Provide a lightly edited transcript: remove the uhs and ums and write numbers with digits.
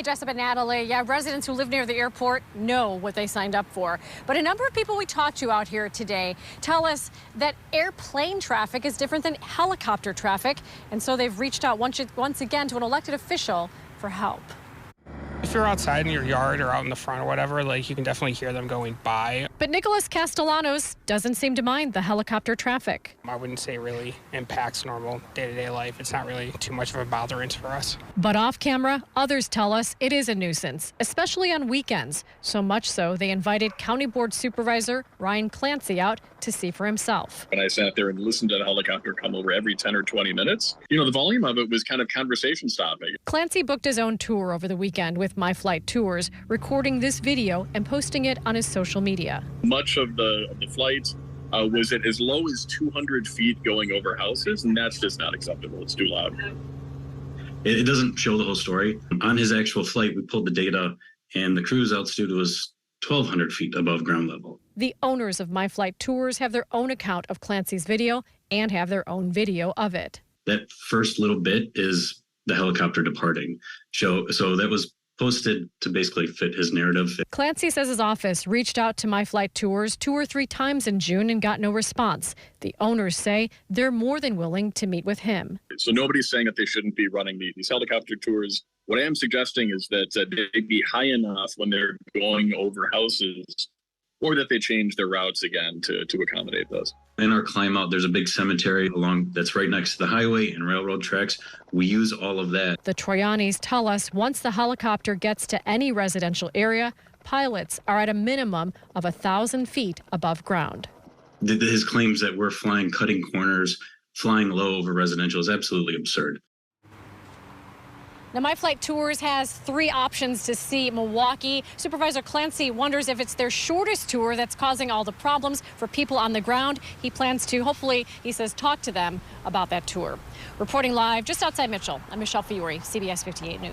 Hey, Jessup and Natalie. Yeah, residents who live near the airport know what they signed up for. But a number of people we talked to out here today tell us that airplane traffic is different than helicopter traffic. And so they've reached out once again to an elected official for help. If you're outside in your yard or out in the front or whatever, you can definitely hear them going by. But Nicholas Castellanos doesn't seem to mind the helicopter traffic. I wouldn't say it really impacts normal day-to-day life. It's not really too much of a botherance for us. But off camera, others tell us it is a nuisance, especially on weekends. So much so, they invited County Board Supervisor Ryan Clancy out to see for himself. And I sat there and listened to the helicopter come over every 10 or 20 minutes. The volume of it was kind of conversation stopping. Clancy booked his own tour over the weekend with My Flight Tours, recording this video and posting it on his social media. Much of the flights was at as low as 200 feet going over houses, and that's just not acceptable. It's too loud. It doesn't show the whole story. On his actual flight, we pulled the data, and the cruise altitude was 1,200 feet above ground level. The owners of My Flight Tours have their own account of Clancy's video and have their own video of it. That first little bit is the helicopter departing. So that was posted to basically fit his narrative. Clancy says his office reached out to My Flight Tours 2 or 3 times in June and got no response. The owners say they're more than willing to meet with him. So nobody's saying that they shouldn't be running these helicopter tours. What I am suggesting is that they be high enough when they're going over houses, or that they change their routes again to accommodate those. In our climb out, there's a big cemetery that's right next to the highway and railroad tracks. We use all of that. The Troyanis tell us once the helicopter gets to any residential area, pilots are at a minimum of 1,000 feet above ground. His claims that we're flying cutting corners, flying low over residential is absolutely absurd. Now, My Flight Tours has 3 options to see Milwaukee. Supervisor Clancy wonders if it's their shortest tour that's causing all the problems for people on the ground. He plans to, hopefully, he says, talk to them about that tour. Reporting live just outside Mitchell, I'm Michelle Fiore, CBS 58 News.